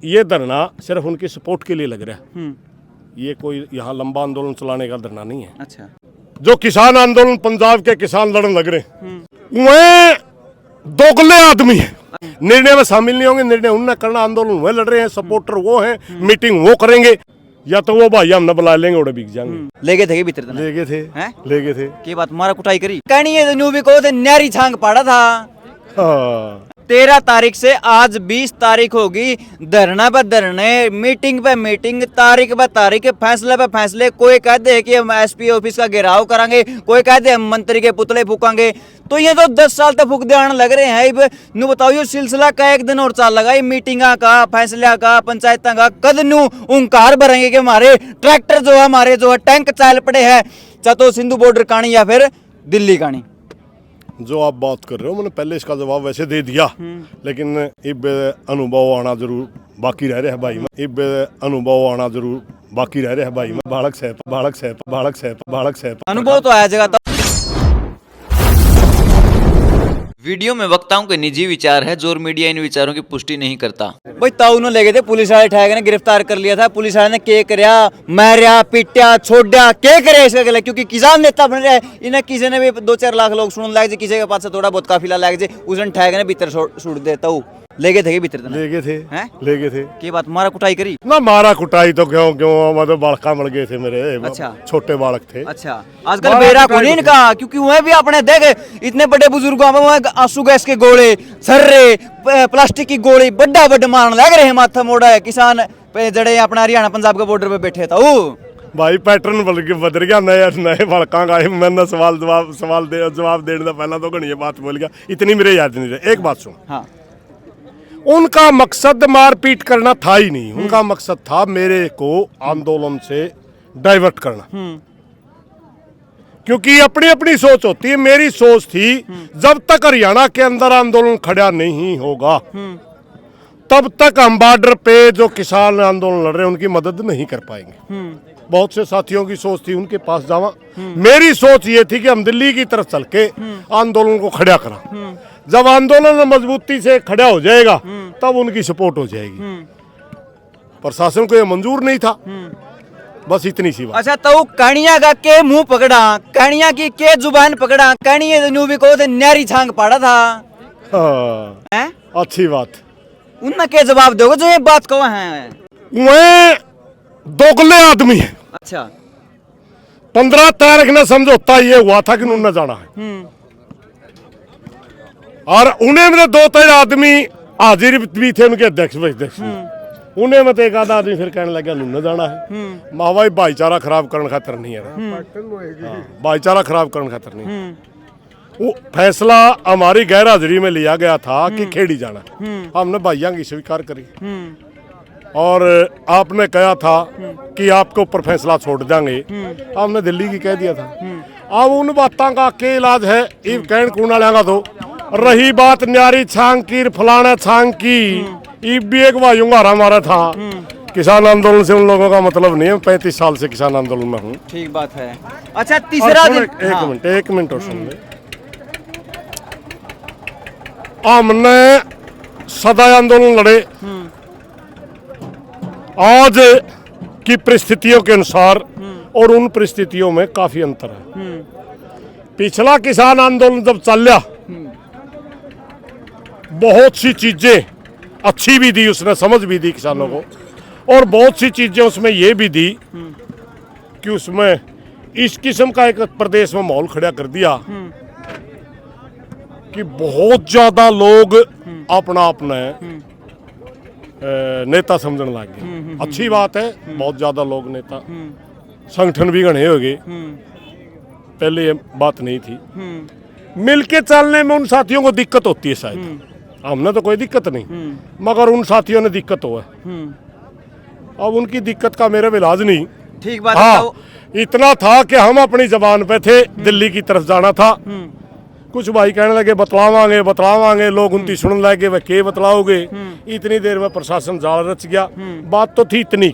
ये धरना सिर्फ उनकी सपोर्ट के लिए लग रहा है। ये कोई यहाँ लंबा आंदोलन चलाने का धरना नहीं है। अच्छा, जो किसान आंदोलन पंजाब के किसान लड़न लग रहे वह दोगले आदमी है, निर्णय में शामिल नहीं होंगे। निर्णय उन्होंने करना, आंदोलन वह लड़ रहे हैं, सपोर्टर वो हैं, मीटिंग वो करेंगे, या तो वो भाई हम न बुला लेंगे उड़े बिक जाएंगे। ले गए थे भीतर ले गए थे, ले गए थे। की बात मारा कुटाई करी कहनी है, न्यू भी को न्यारी छांग पाड़ा था। हाँ। 13 तारीख से आज 20 तारीख होगी, धरना पे धरने, मीटिंग पे मीटिंग, तारीख पे तारीख, फैसले पे फैसले। कोई कहते हैं कि हम एसपी ऑफिस का घेराव करांगे, कोई कहते हैं हम मंत्री के पुतले फूकांगे। तो ये तो 10 साल तक फूक देने लग रहे हैं। नु बताओ ये सिलसिला का एक दिन और चाल लगा, ये मीटिंगा का, फैसला का, पंचायत का कद नु उंकार भरेंगे कि हमारे ट्रैक्टर जो है, हमारे जो है टैंक चाल पड़े हैं, चाहे तो सिंधु बॉर्डर कहानी या फिर दिल्ली कहानी। जो आप बात कर रहे हो मैंने पहले इसका जवाब वैसे दे दिया, लेकिन इब अनुभव आना जरूर बाकी रह रहा है भाई। इब अनुभव आना जरूर बाकी रह रहा है भाई। बालक से अनुभव तो आया जगह। वीडियो में वक्ताओं के निजी विचार है, जोर मीडिया इन विचारों की पुष्टि नहीं करता। भाई ताऊ ने ले गए थे, पुलिस वाले ठहर ने गिरफ्तार कर लिया था। पुलिस वाले ने के करया, मारया, पिटिया, छोड़ा, के करे इसका गले, क्योंकि किसान नेता बन रहे हैं। इन्हें किसी ने भी 2-4 लाख लोग सुन लागे, किसी के पास से थोड़ा बहुत काफिला लागे, उसने ठहर ने भीतर छोड़ दे। ताऊ ले गए थे भीतर, ले गए थे, ले गए थे। की बात मारा कुटाई करी ना, मारा कुटाई तो क्यों मतलब बालका मर गए थे मेरे। अच्छा, छोटे बालक थे। अच्छा, आजकल बेरा को नहीं इनका, क्योंकि वह भी अपने देखे इतने बड़े बुजुर्गों में आंसू गैस के गोले, सर्रे, प्लास्टिक की गोली बड़ा बड़ा मारने लग रहे हैं। माथा मोड़ा है किसान जड़े अपना हरियाणा पंजाब के बॉर्डर पे बैठे था। भाई पैटर्न बदल गया, नए बड़का का। मैंने जवाब देने का पहला तो घनी बात बोल गया, इतनी मेरे याद नहीं रहे। एक बात सुन, हाँ, उनका मकसद मारपीट करना था ही नहीं। उनका मकसद था मेरे को आंदोलन से डाइवर्ट करना, क्योंकि अपनी अपनी सोच होती है। मेरी सोच थी जब तक हरियाणा के अंदर आंदोलन खड़ा नहीं होगा तब तक हम बॉर्डर पे जो किसान आंदोलन लड़ रहे हैं उनकी मदद नहीं कर पाएंगे। बहुत से साथियों की सोच थी उनके पास जावा। मेरी सोच ये थी कि हम दिल्ली की तरफ चल के आंदोलन को खड़ा करा। जब आंदोलन मजबूती से खड़ा हो जाएगा तब उनकी सपोर्ट हो जाएगी। प्रशासन को यह मंजूर नहीं था, बस इतनी सी बात। अच्छा, तो कणिया का के मुंह पकड़ा, कणिया की के जुबान पकड़ा, कणिया न्यूबी को न्यारी छांग पाड़ा था। हाँ, अच्छी बात। उनने के जवाब दोगे जो ये बात कहो है? वह दोगले आदमी है। अच्छा, 15 तारीख ने समझौता ये हुआ था कि उन्होंने जाना है, और उन्हें मेरे 2-3 आदमी हाजिर भी थे, उनके अध्यक्ष। उन्हें मत एक आधा आदमी फिर कहने लगा उन्होंने जाना है। माँ भाईचारा खराब करने खातर नहीं है, भाईचारा खराब करने खातर नहीं। वो फैसला हमारी गैर हाजिरी में लिया गया था कि खेड़ी जाना। हमने भाइयों की स्वीकार करी और आपने कहा था कि आपके ऊपर फैसला छोड़ देंगे, हमने दिल्ली की कह दिया था। अब उन बातों का क्या इलाज है, इब कहन कूना लेगा। तो रही बात न्यारी छांग की, फलाना छांग की, इब भी एक भाई हमारा मारा था। किसान आंदोलन से उन लोगों का मतलब नहीं है। 35 साल से किसान आंदोलन में हूँ। ठीक बात है। अच्छा, तीसरा दिन, एक मिनट और सुन ले। हमने सदा आंदोलन लड़े। आज की परिस्थितियों के अनुसार और उन परिस्थितियों में काफी अंतर है। पिछला किसान आंदोलन जब चला, बहुत सी चीजें अच्छी भी दी, उसने समझ भी दी किसानों को, और बहुत सी चीजें उसमें ये भी दी कि उसमें इस किस्म का एक प्रदेश में माहौल खड़ा कर दिया कि बहुत ज्यादा लोग अपना अपना नेता समझने लग गए। अच्छी बात है, बहुत ज्यादा लोग नेता, संगठन भी घने हो गए। पहले ये बात नहीं थी। मिलके चलने में उन साथियों को दिक्कत होती है शायद, हमने तो कोई दिक्कत नहीं, मगर उन साथियों ने दिक्कत हुआ। अब उनकी दिक्कत का मेरा इलाज नहीं। ठीक बात। हाँ, इतना था कि हम अपनी जबान पे थे, दिल्ली की तरफ जाना था। कुछ भाई कहने लगे बतलावांगे, लोग उनकी सुनने लगे, वह के बतलाओगे। इतनी देर में प्रशासन जाल रच गया। बात तो थी इतनी,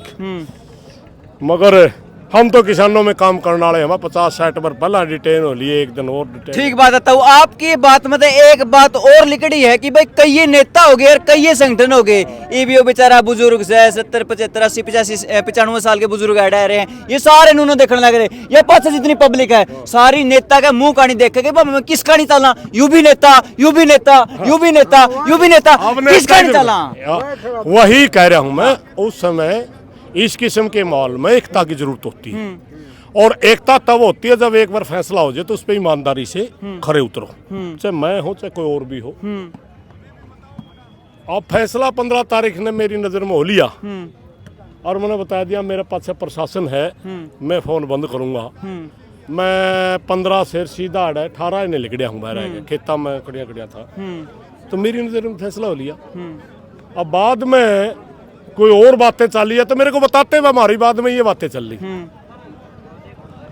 मगर हम तो किसानों में काम करने वाले, हम 50-60 बार पहला डिटेन हो लिए, एक दिन और डिटेन। ठीक बात है। तो आपकी बात में तो एक बात और लिखड़ी है कि भाई कई नेता हो गए और कई संगठन हो गए, ये भी वो बेचारा बुजुर्ग से 70, 75, 80, 85, 95 साल के बुजुर्ग आ रहे हैं, ये सारे इन्होंने देखने लग रहे। ये पास जितनी पब्लिक है सारी नेता का मुंह कहानी देख के मैं किसका नहीं चलना, यू भी नेता, यू भी नेता, यू भी नेता, यू भी नेता, किसका नहीं चलना। वही कह रहा हूं मैं, उस समय इस किस्म के माहौल में एकता की जरूरत होती है, और एकता तब होती है जब एक बार फैसला हो जाए तो उस पर ईमानदारी से खरे उतरो, चाहे मैं हो चाहे कोई और भी हो। अब फैसला 15 तारीख ने मेरी नजर में हो लिया, और मैंने बता दिया मेरे पास प्रशासन है, मैं फोन बंद करूंगा। मैं 15 से सीधा 18 ने लिखड़िया हूँ, बाहर खेता में कड़िया था, तो मेरी नजर में फैसला हो लिया। अब बाद में कोई और बातें चल रही है तो मेरे को बताते हुए हमारी बाद में ये बातें चल रही,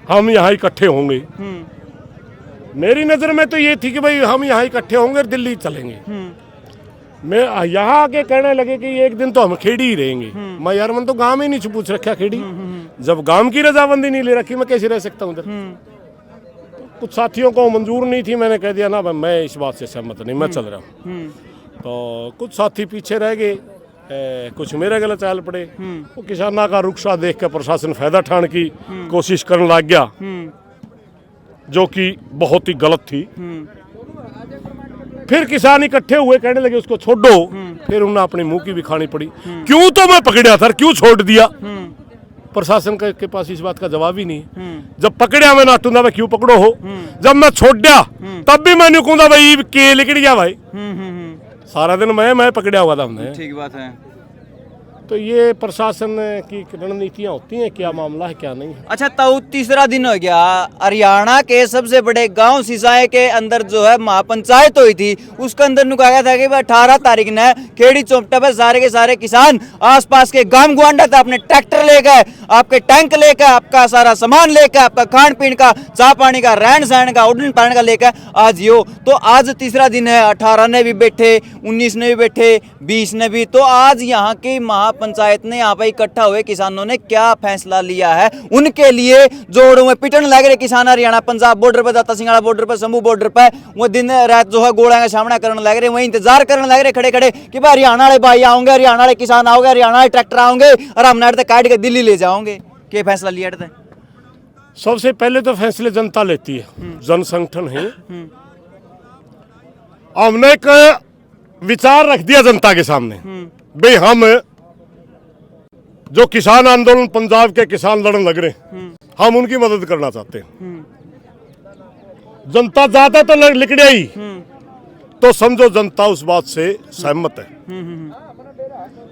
हम यहाँ इकट्ठे होंगे। मेरी नजर में तो ये थी कि भाई हम यहाँ इकट्ठे होंगे और दिल्ली चलेंगे। मैं यहाँ आके कहने लगे कि एक दिन तो हम खेड़ी ही रहेंगे। मैं यार मन तो गांव ही नहीं पूछ रखा खेड़ी, जब गांव की रजाबंदी नहीं ले रखी मैं कैसे रह सकता हूँ उधर। कुछ साथियों को मंजूर नहीं थी, मैंने कह दिया ना भाई मैं इस बात से सहमत नहीं, मैं चल रहा हूँ। तो कुछ साथी पीछे रह गए, कुछ मेरे गले चाल पड़े। वो किसाना का रुखसा देख कर प्रशासन फायदा ठान की कोशिश करने लग गया, जो कि बहुत ही गलत थी। फिर किसान इकट्ठे हुए, कहने लगे उसको छोड़ो। फिर उन्हें अपने मुंह की भी खानी पड़ी, क्यों तो मैं पकड़िया था, क्यों छोड़ दिया। प्रशासन के पास इस बात का जवाब ही नहीं। जब पकड़िया मैं नाटूंगा भाई क्यों पकड़ो हो, जब मैं छोड़ा तब भी मैं नहीं कहूंगा भाई के लिकड़ गया भाई। सारा दिन मैं पकड़िया हुआ था हमने। ठीक बात है। तो ये प्रशासन की रणनीतियां होती हैं, क्या मामला है क्या नहीं है। अच्छा, तो तीसरा दिन हो गया, हरियाणा के सबसे बड़े गांव सिसाए के अंदर जो है महापंचायत हुई थी, उसके अंदर नु कहा था कि 18 तारीख ने खेड़ी चौपटा पे सारे के सारे किसान आसपास के गांव गुआंडा था, अपने ट्रैक्टर लेकर, आपके टैंक लेकर, आपका सारा सामान लेकर, आपका खान पीन का, चाह पानी का, रहन सहन का, उड़न पड़न का लेकर आज यो। तो आज तीसरा दिन है, 18 ने भी बैठे, 19 ने भी बैठे, 20 ने भी। तो आज यहाँ की पंचायत ने यहाँ पे इकट्ठा हुए किसानों ने क्या फैसला लिया है, उनके लिए जोड़ों में पिटन लग रहे किसान हरियाणा पंजाब बॉर्डर पर, दाता सिंगाड़ा बॉर्डर पर, शंभू बॉर्डर पर, वो दिन रात जो है गोला का सामना करने लग रहे, वही इंतजार करने लग रहे खड़े खड़े कि भाई हरियाणा वाले भाई आओगे, हरियाणा वाले किसान आओगे, हरियाणा वाले ट्रैक्टर आओगे और हम नाट काट के दिल्ली ले जाओगे। क्या फैसला लिया था? सबसे पहले तो फैसले जनता लेती है, जन संगठन है। हमने एक विचार रख दिया जनता के सामने, भाई हम जो किसान आंदोलन पंजाब के किसान लड़ने लग रहे, हम उनकी मदद करना चाहते हैं। जनता ज्यादा तो लिकड़े ही, तो समझो जनता उस बात से सहमत है।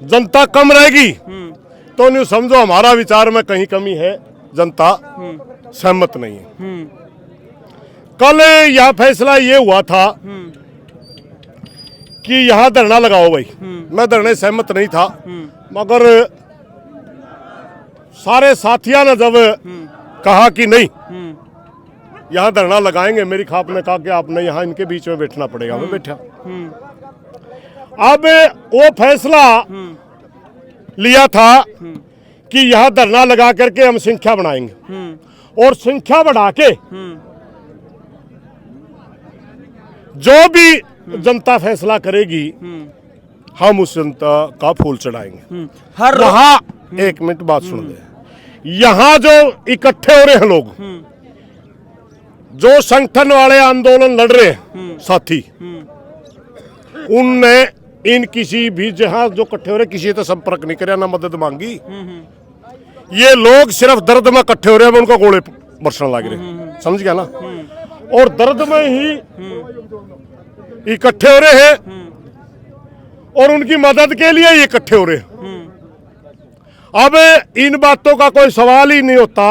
जनता कम रहेगी तो नहीं समझो हमारा विचार में कहीं कमी है, जनता सहमत नहीं है। कल यह फैसला ये हुआ था कि यहाँ धरना लगाओ भाई, मैं धरने सहमत नहीं था, मगर सारे साथियों ने जब कहा कि नहीं यहाँ धरना लगाएंगे, मेरी खाप ने कहा कि आपने यहाँ इनके बीच में बैठना पड़ेगा, मैं बैठा। अब वो फैसला लिया था कि यहाँ धरना लगा करके हम संख्या बढ़ाएंगे, और संख्या बढ़ा के जो भी जनता फैसला करेगी हम उस जनता का फूल चढ़ाएंगे। हर वहाँ एक मिनट बात सुन दे, यहाँ जो इकट्ठे हो रहे हैं लोग, जो संगठन वाले आंदोलन लड़ रहे हैं साथी, उनने इन किसी भी जहां जो इकट्ठे हो रहे किसी से संपर्क नहीं करे, ना मदद मांगी। ये लोग सिर्फ दर्द में इकट्ठे हो रहे हैं, उनको गोले बरसने लग रहे, समझ गया ना, और दर्द में ही इकट्ठे हो रहे हैं और उनकी मदद के लिए ये इकट्ठे हो रहे हैं। अब इन बातों का कोई सवाल ही नहीं होता।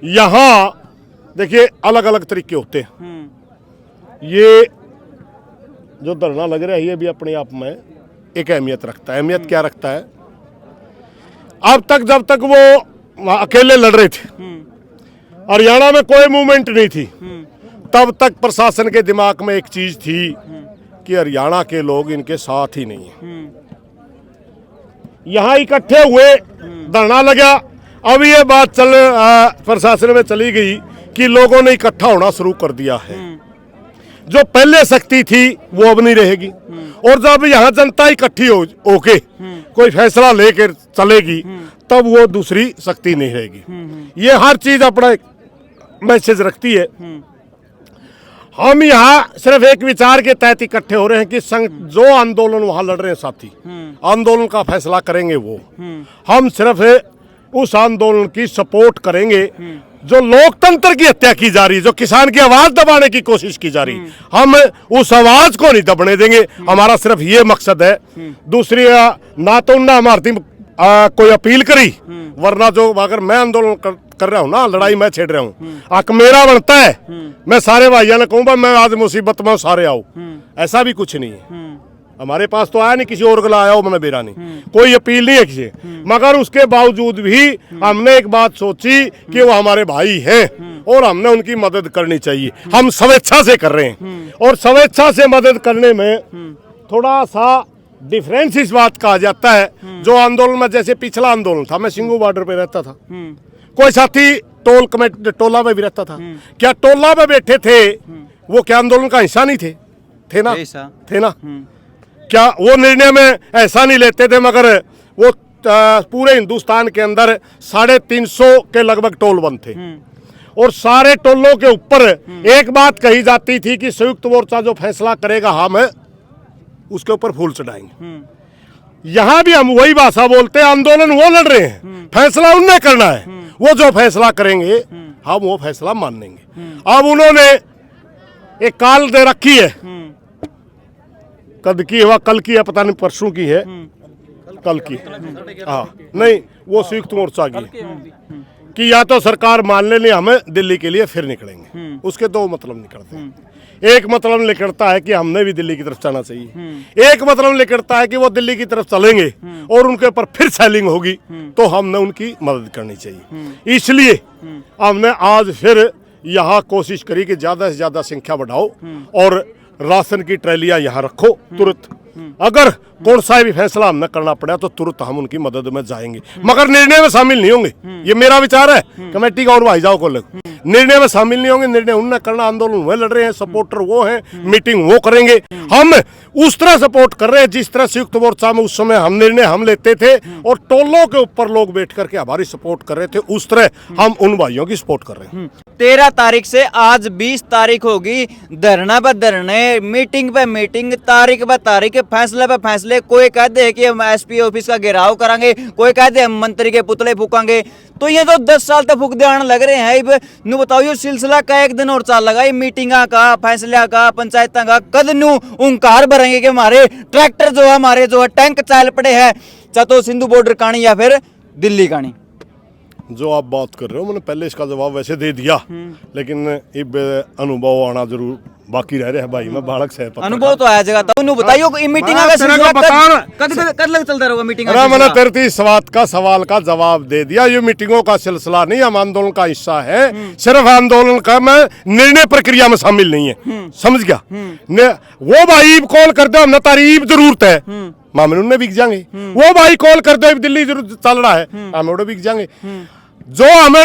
यहाँ देखिए अलग अलग तरीके होते हैं, ये जो धरना लग रहा है ये भी अपने आप में एक अहमियत रखता है। अहमियत क्या रखता है, अब तक जब तक वो अकेले लड़ रहे थे, हरियाणा में कोई मूवमेंट नहीं थी, तब तक प्रशासन के दिमाग में एक चीज थी कि हरियाणा के लोग इनके साथ ही नहीं है। यहाँ इकट्ठे हुए, धरना लगा, अब ये बात प्रशासन में चली गई कि लोगों ने इकट्ठा होना शुरू कर दिया है। जो पहले शक्ति थी वो अब नहीं रहेगी, और जब यहाँ जनता इकट्ठी होके कोई फैसला लेकर चलेगी तब वो दूसरी शक्ति नहीं रहेगी। ये हर चीज अपना एक मैसेज रखती है। हम यहाँ सिर्फ एक विचार के तहत इकट्ठे हो रहे हैं कि जो आंदोलन वहाँ लड़ रहे हैं साथी, आंदोलन का फैसला करेंगे वो। हम सिर्फ उस आंदोलन की सपोर्ट करेंगे जो लोकतंत्र की हत्या की जा रही है, जो किसान की आवाज दबाने की कोशिश की जा रही है, हम उस आवाज को नहीं दबने देंगे। हमारा सिर्फ ये मकसद है। दूसरी ना तो उन्ना हमारी कोई अपील करी, वरना जो अगर मैं आंदोलन कर रहा हूँ ना, लड़ाई मैं छेड़ रहा हूँ, हक मेरा बनता है। मैं सारे भाइयों ने कहूँगा मैं आज मुसीबत में सारे आओ, ऐसा भी कुछ नहीं है। हमारे पास तो आया नहीं, किसी और गला आया हो, मैंने बेरा नहीं, कोई अपील नहीं है किसी। मगर उसके बावजूद भी हमने एक बात सोची कि वो हमारे भाई हैं और हमने उनकी मदद करनी चाहिए। हम स्वेच्छा से कर रहे हैं, और स्वेच्छा से मदद करने में थोड़ा सा डिफरेंस इस बात का आ जाता है। जो आंदोलन में, जैसे पिछला आंदोलन था, मैं सिंगू बॉर्डर पे रहता था, कोई साथी टोल कमेटी टोला में भी रहता था। क्या टोला में बैठे थे वो क्या आंदोलन का हिस्सा नहीं थे? थे ना? क्या वो निर्णय में ऐसा नहीं लेते थे? मगर वो पूरे हिंदुस्तान के अंदर 350 के लगभग टोल बंद थे, और सारे टोलों के ऊपर एक बात कही जाती थी कि संयुक्त मोर्चा जो फैसला करेगा हम उसके ऊपर फूल चढ़ाएंगे। यहाँ भी हम वही भाषा बोलते हैं। आंदोलन वो लड़ रहे हैं, फैसला उन्हें करना है। वो जो फैसला करेंगे हम वो फैसला मान लेंगे। अब उन्होंने एक काल दे रखी है, कद की है, कल की है, पता नहीं परसों की है, कल की, हाँ नहीं वो संयुक्त मोर्चा की है कि या तो सरकार मान ले, नहीं हमें दिल्ली के लिए फिर निकलेंगे। उसके दो मतलब निकलते हैं। एक मतलब निकलता है कि हमने भी दिल्ली की तरफ जाना चाहिए, एक मतलब निकलता है कि वो दिल्ली की तरफ चलेंगे और उनके ऊपर फिर सेलिंग होगी तो हमने उनकी मदद करनी चाहिए। इसलिए हमने आज फिर यहाँ कोशिश करी कि ज्यादा से ज्यादा संख्या बढ़ाओ और राशन की ट्रैलियां यहाँ रखो तुरंत। अगर कौन सा भी फैसला हमने करना पड़ा तो तुरंत हम उनकी मदद में जाएंगे, मगर निर्णय में शामिल नहीं होंगे। ये मेरा विचार है, कमेटी का और भाई जाओ को लग निर्णय में शामिल नहीं होंगे। निर्णय उन्हें करना, आंदोलन वो लड़ रहे हैं, सपोर्टर वो हैं, मीटिंग वो करेंगे। हम उस तरह सपोर्ट कर रहे हैं जिस तरह संयुक्त मोर्चा में उस समय हम निर्णय हम लेते थे और टोलों के ऊपर लोग बैठ करके हमारी सपोर्ट कर रहे थे, उस तरह हम उन भाइयों की सपोर्ट कर रहे हैं। 13 तारीख से आज 20 तारीख होगी। धरना पर धरने, मीटिंग पे मीटिंग, तारीख पर तारीख, फैसले पे फैसले। कोई कहते हैं कि हम एसपी ऑफिस का घेराव करांगे, कोई कहते हैं हम मंत्री के पुतले फूकांगे। तो ये तो 10 साल तक फूक देने लग रहे हैं। नु बताओ ये सिलसिला का एक दिन और चाल लगा, ये मीटिंगा का, फैसला का, पंचायत का कद नु उंकार भरेंगे कि हमारे ट्रैक्टर जो है, हमारे जो है टैंक चाल पड़े हैं, चाहे तो सिंधु बॉर्डर कहानी या फिर दिल्ली कहानी। जो आप बात कर रहे हो मैंने पहले इसका जवाब वैसे दे दिया, लेकिन अब अनुभव आना जरूर बाकी रह रहे हैं भाई। मैं बालक से अनुभव तो आया जगह तो बताइए मीटिंग का सिलसिला कद लग चलता रहेगा मीटिंग का? मैंने तेरे सवाल का जवाब दे दिया। ये मीटिंगों का सिलसिला नहीं, हम आंदोलन का हिस्सा है। सिर्फ आंदोलन का मैं निर्णय प्रक्रिया में शामिल नहीं है, समझ गया? वो भाई कॉल कर दो, हमने तारीफ जरूरत है, मामले उनमें बिक जाएंगे। वो भाई कॉल कर दो दिल्ली जरूर चल रहा है, हम उड़े बिक जाएंगे। जो हमें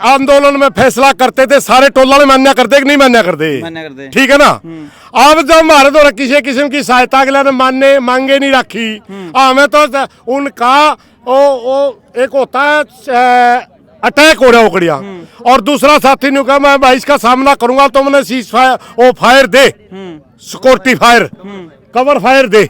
आंदोलन में फैसला करते थे सारे टोला में मान्य करते कि नहीं मान्य करते? ठीक है ना? अब जब हमारे द्वारा किसी किस्म की सहायता के लिए मांगे नहीं रखी, हमें तो उनका एक होता है अटैक हो रहा उकड़िया, और दूसरा साथी ने कहा मैं भाई इसका सामना करूंगा तो मैंने सीज फायर दे, सिक्योरिटी फायर, कवर फायर दे,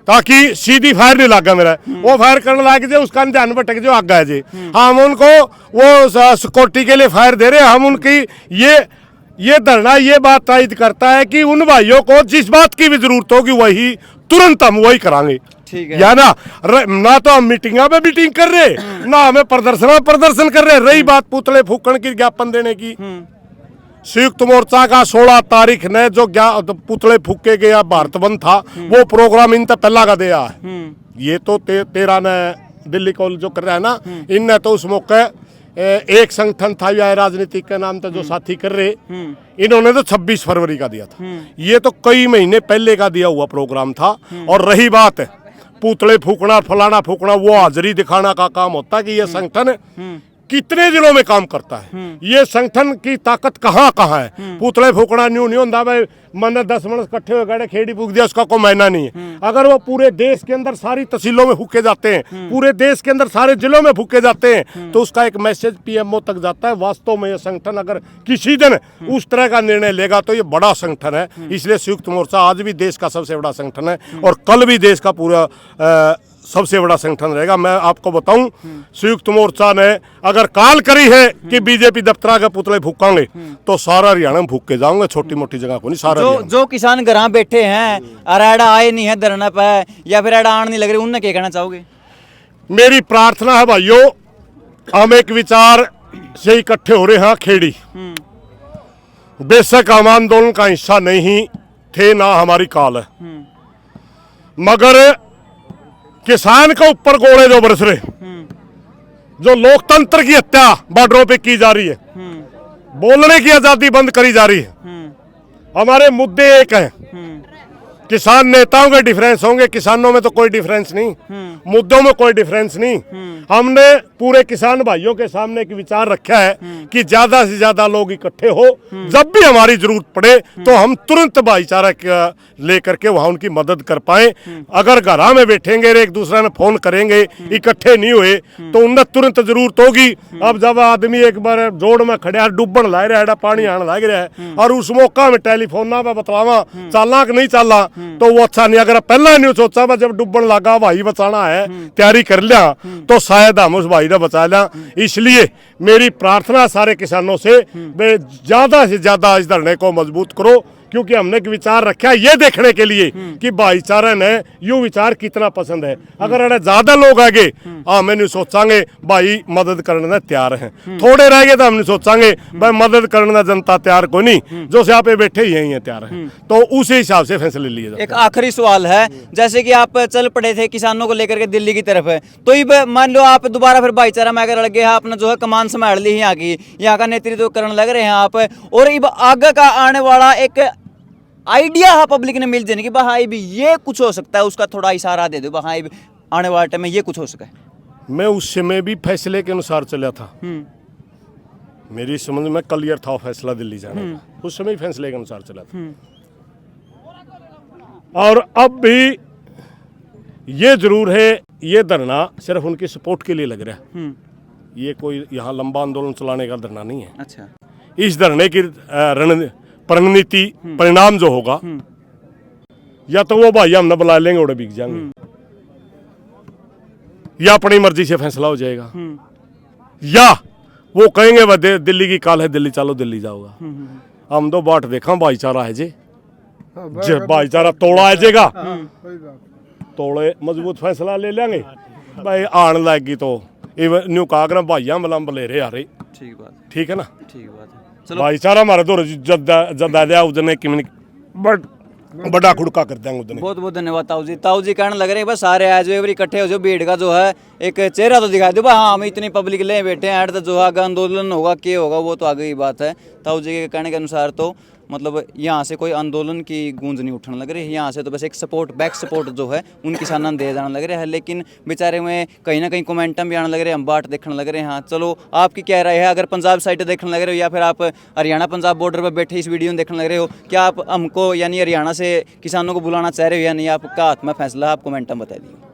ताकि सीधी फायर नहीं लगा मेरा। वो फायर करने लग जाए उसका ध्यान भटक जो आगा है जी, हम उनको वो सिक्योरिटी के लिए फायर दे रहे। हम उनकी ये धरना ये बात तायद करता है कि उन भाइयों को जिस बात की भी जरूरत होगी वही तुरंत हम वही करांगे, या ना तो हम मीटिंगा में मीटिंग कर रहे, ना हमें प्रदर्शन कर रहे। रही बात पुतले फूकण की, ज्ञापन देने की, संयुक्त मोर्चा का 16 तारीख ने जो पुतले फूके गया भारत बंद था, वो प्रोग्राम इन तक पहला का दिया है। ये तो 13 ने दिल्ली कॉलेज जो कर रहा है ना, इनने तो उस मौके एक संगठन था या राजनीतिक के नाम से जो साथी कर रहे, इन्होंने तो 26 फरवरी का दिया था। ये तो कई महीने पहले का दिया हुआ प्रोग्राम था। और रही बात पुतले फूकना, फलाना फूकना, वो हाजिरी दिखाना का काम होता है कि ये संगठन कितने जिलों में काम करता है। ये संगठन की ताकत कहाँ कहाँ है। पुतले फूकना न्यू नहीं होता भाई, मन 10 मन इकट्ठे हो गए खेड़ी फूक दिया, उसका कोई मायना नहीं है। अगर वो पूरे देश के अंदर सारी तहसीलों में फूके जाते हैं, पूरे देश के अंदर सारे जिलों में फूके जाते हैं, तो उसका एक मैसेज पीएमओ तक जाता है। वास्तव में ये संगठन अगर किसी दिन उस तरह का निर्णय लेगा तो ये बड़ा संगठन है। इसलिए संयुक्त मोर्चा आज भी देश का सबसे बड़ा संगठन है और कल भी देश का पूरा सबसे बड़ा संगठन रहेगा। मैं आपको बताऊं, संयुक्त मोर्चा ने अगर काल करी है कि बीजेपी दफ्तरा के पुतले फूकांगे तो सारा हरियाणा में फूक के जाऊंगे, छोटी मोटी जगह को नहीं, सारा जो किसान घर बैठे हैं और एडा आए नहीं है धरना पे या फिर एडा आने नहीं लग रही, उनने क्या कहना चाहोगे? मेरी प्रार्थना है भाइयों, हम एक विचार से इकट्ठे हो रहे हैं खेड़ी। बेशक हम आंदोलन का हिस्सा नहीं थे, ना हमारी काल है, मगर किसान के ऊपर गोले जो बरस रहे, जो लोकतंत्र की हत्या बॉर्डरों पे की जा रही है, बोलने की आजादी बंद करी जा रही है। हमारे मुद्दे एक हैं। किसान नेताओं के डिफरेंस होंगे, किसानों में तो कोई डिफरेंस नहीं, मुद्दों में कोई डिफरेंस नहीं। हमने पूरे किसान भाइयों के सामने एक विचार रखा है कि ज्यादा से ज्यादा लोग इकट्ठे हो, जब भी हमारी जरूरत पड़े तो हम तुरंत भाईचारा लेकर के वहां उनकी मदद कर पाए। अगर घरा में बैठेंगे एक दूसरे ने फोन करेंगे, इकट्ठे नहीं हुए, तो उन्हें तुरंत जरूरत होगी। अब जब आदमी एक बार जोड़ में खड़े डूबन ला रहा है, पानी आने लग रहा है और उस मौका में टेलीफोन पे बतलावा चलना कि नहीं चलना, तो वो अच्छा नहीं। अगर पहला नहीं सोचा जब डूबन लगा भाई बचाना है, तैयारी कर लिया, तो शायद हम उस भाई ने बचा लिया। इसलिए मेरी प्रार्थना सारे किसानों से, वे ज्यादा से ज्यादा इस धरने को मजबूत करो, क्योंकि हमने एक विचार रखा है ये देखने के लिए कि भाईचारा ने यू विचार कितना पसंद है। अगर ज्यादा लोग आगे हम नहीं सोचांगे भाई मदद करने में तैयार हैं, थोड़े रह गए तो हम नहीं सोचांगे भाई मदद करने में जनता तैयार कोई नहीं, जो से आप बैठे ही हैं तैयार हैं, तो उसी हिसाब से फैसले लिए जाते हैं। एक आखिरी सवाल है, जैसे कि आप चल पड़े थे किसानों को लेकर के दिल्ली की तरफ है, तो ये मान लो आप दोबारा फिर भाईचारा में अगर लगे आपने जो है कमान संभाल ली यहाँ का नेतृत्व करने लग रहे हैं आप, और अब आगे का आने वाला एक आइडिया है पब्लिक ने मिल जाने की भाई भी ये कुछ हो सकता है, उसका थोड़ा इशारा दे दो भाई आने वाले टाइम में ये कुछ हो सके। मैं उस समय भी फैसले के अनुसार चला था, मेरी समझ में क्लियर था फैसला दिल्ली जाने का, उस समय फैसले के अनुसार चला था। और अब भी ये जरूर है, ये धरना सिर्फ उनकी सपोर्ट के लिए लग रहा है, ये कोई यहाँ लंबा आंदोलन चलाने का धरना नहीं है। अच्छा, इस धरने की रणनीति परिणाम जो होगा, या तो वो भाई हमने बुला लेंगे उड़े बिक जाएंगे, या अपनी मर्जी से फैसला हो जाएगा, या वो कहेंगे वह दिल्ली की काल है, दिल्ली चलो दिल्ली जाओगा। हम दो बाट देखा भाईचारा है जे भाईचारा तोड़ा है जेगा, तोड़े मजबूत फैसला ले लेंगे भाई, आने लगी तो न्यू कागरा भाइया मलम्ब ले रहे यारे, ठीक है ना, ठीक बात है। भाईचारा हमारे तो जदा उदने बड़ा खुड़का कर देंगे उदने। बहुत बहुत धन्यवाद ताऊ जी। ताऊ जी कहने लग रहे हैं बस सारे आज इकट्ठे हो जो भीड़ का जो है एक चेहरा तो दिखा दो, हाँ हम इतनी पब्लिक ले बैठे हैं, तो जो आगे आंदोलन होगा क्या होगा वो तो आगे की बात है। ताऊ जी के कहने के अनुसार तो मतलब यहाँ से कोई आंदोलन की गूंज नहीं उठने लग रही है, यहाँ से तो बस एक सपोर्ट बैक सपोर्ट जो है उन किसानों ने दे जाने लग रहे हैं, लेकिन बेचारे में कहीं ना कहीं कमेंटम भी आने लग रहे हैं, हम बाट देखने लग रहे हैं। हाँ चलो आपकी क्या राय है, अगर पंजाब साइड देखने लग रहे हो या फिर आप हरियाणा पंजाब बॉर्डर पर बैठे इस वीडियो में देखने लग रहे हो, क्या आप हमको यानी हरियाणा से किसानों को बुलाना चाह रहे हो या नहीं, आपका हाथ में फैसला, आप कमेंटम बता दिए।